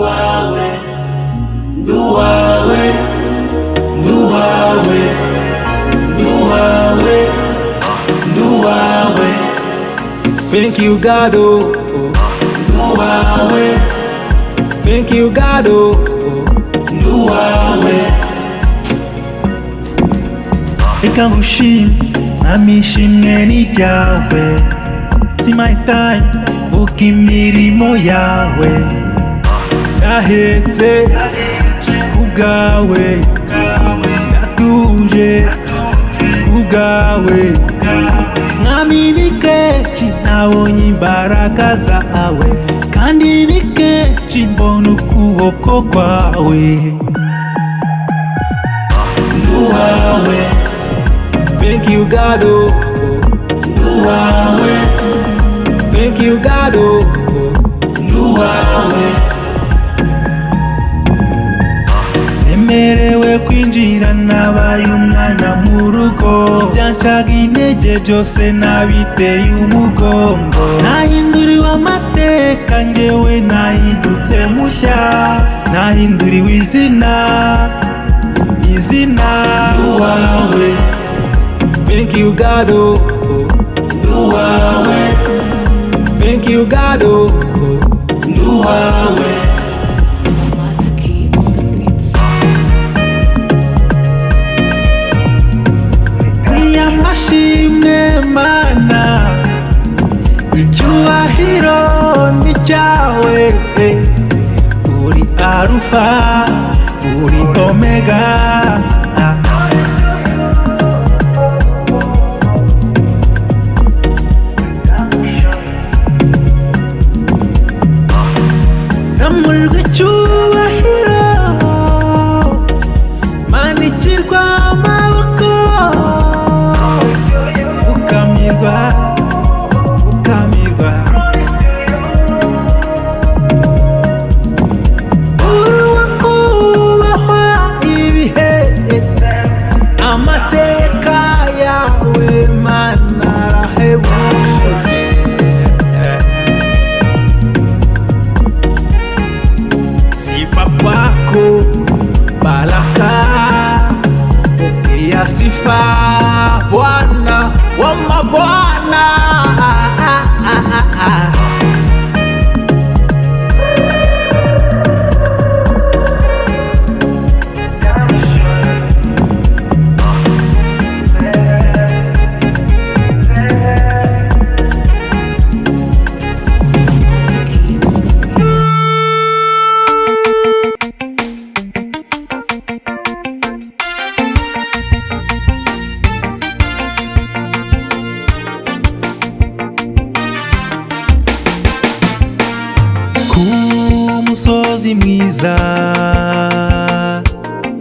Nduwawe, Nduwawe, Nduwawe, Nduwawe, Nduwawe. Thank you God, oh, oh. Nduwawe, Thank you God, oh, oh. Nduwawe. Reka ngushime mwami, ishimwe ni ryawe. It's my time, vuga imirimo yawe. Ndahetse kubwawe, ndatuje kubwawe. Mwami ni kenshi nabonye imbaraga zawe, kandi ni kenshi mbona ukuboko kwawe. Nduwawe, Thank you God, oh, oh. Nduwawe, Thank you God, oh, oh. Nduwawe. Nemerewe kwinjira, nabaye umwana mu rugo. Byancaga intege byose nabiteye umugongo. Nahinduriwe amateka, njyewe nahindutse mushya. Nahinduriwe izina. Nduwawe, Thank you God, oh, oh. Nduwawe, Thank you God, oh, oh. Nduwawe. Master Key on the beats. Niyamashimwe Mana, icyubahiro ni cyawe. Uri Alufa, uri Omega. Zamurwa icyubahiro, manikirwa amaboko. Fukamirwa, fukamirwa. Uwakubahwa ibihe, amateka yawe Mana arahebuje. Sifa kwako baraka, pokea sifa Bwana wa mabwana. Master Key on the beats. Ku musozi mwiza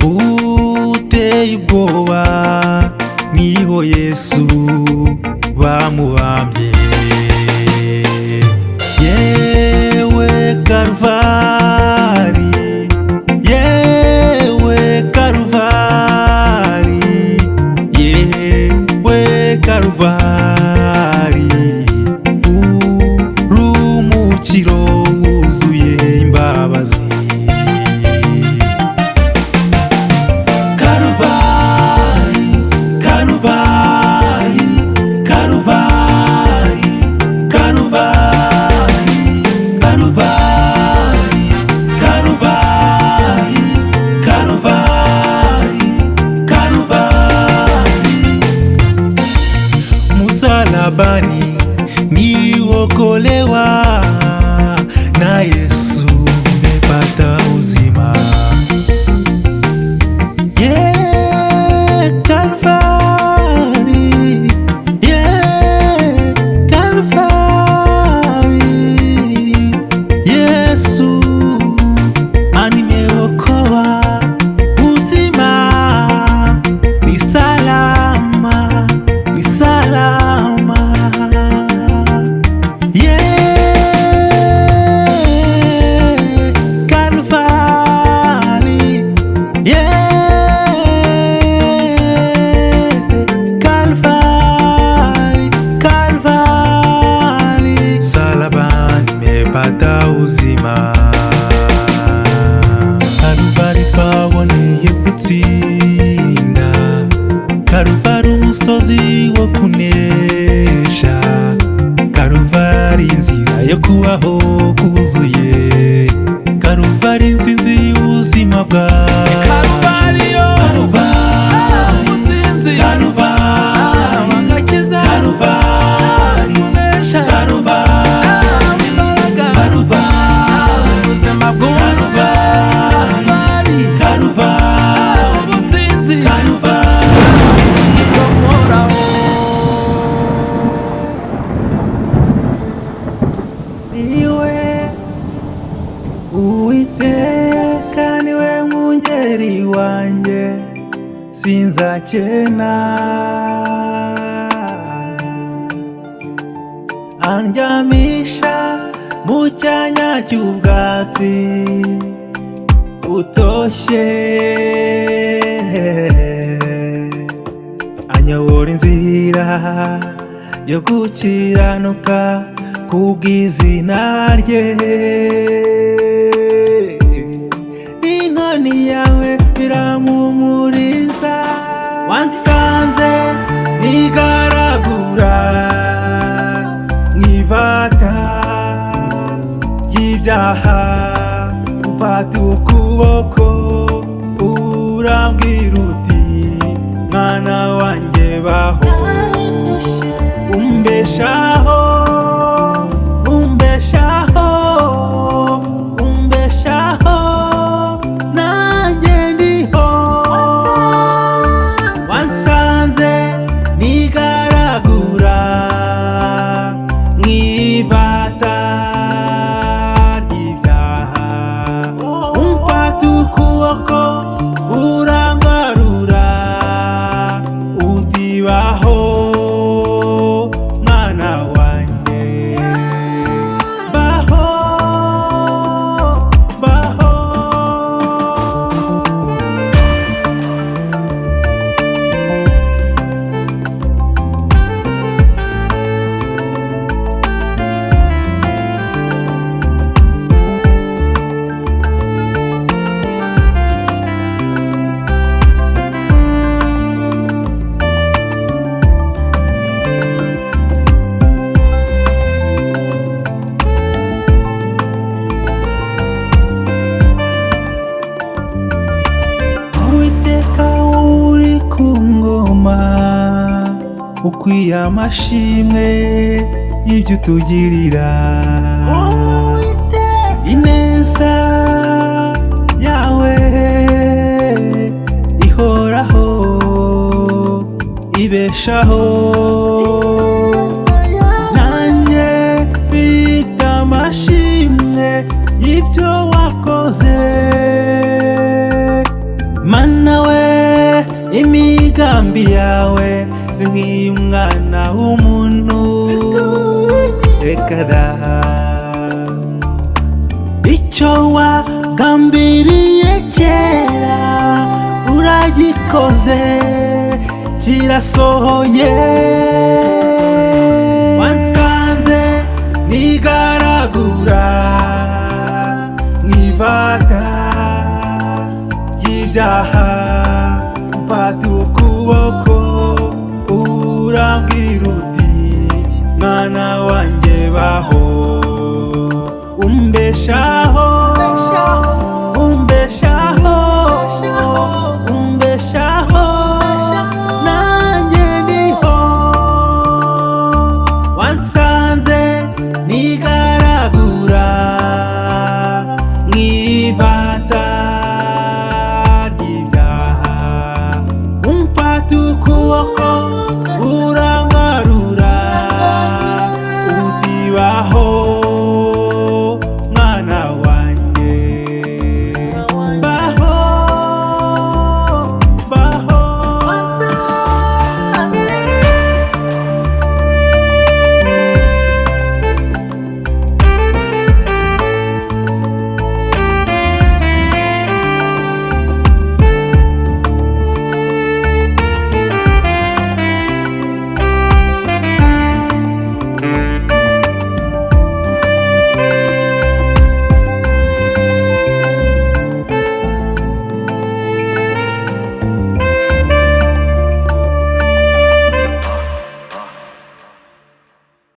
uteye ubwoba, niho Yesu bamubambye. Yewe Karuvari, yewe Karuvari, yewe Karuvari. Urumukiro wuzuye imbabazi. Karuvari, Karuvari, Karuvari, Karuvari, Karuvari. gutsinda. Karuvari umusozi wo kunesha, Karuvari inzira yo kubaho kuzuye, Karuvari insinzi y'ubuzima bwawe. Karuvari yo Karuvari, umutsinzi Karuvari, wagakiza Karuvari, kunesha Karuvari, imbaraga Karuvari, ubuzima bwuzuye Karuvari Karuvari, umutsinzi Karuvari. uhoraho. Niwe Uwiteka, niwe mwungeri wanjye, sinzakena. Andyamisha mu cyanya cy'ubwatsi butoshye, anyobora inzira yo gukiranuka kubw'izina rye. Inkoni yawe birampumuriza, wansanze nigaragura mw'ivata y'ibyaha, umfata ukuboko urambwira uti mwana wanjye baho, umbeshaho umbeshaho umbeshaho, nanjye ndiho. Wansanze nigaragura mw'ivata ry'ibyaha, umfata ukuboko urangarura uti baho mwana wanjye, baho baho. Uwiteka uri ku ngoma, ukwiye amashimwe y'ibyo utugirira. Ineza yawe ihoraho, ibeshaho, nanjye bita amashimwe y'ibyo wakoze. Mana we, imigambi yawe si nk'iy'umwana w'umuntu, reka da. Icyo wagambiriye kera uragikoze, kirasohoye. Wansanze nigaragura mw'ivata y'ibyaha,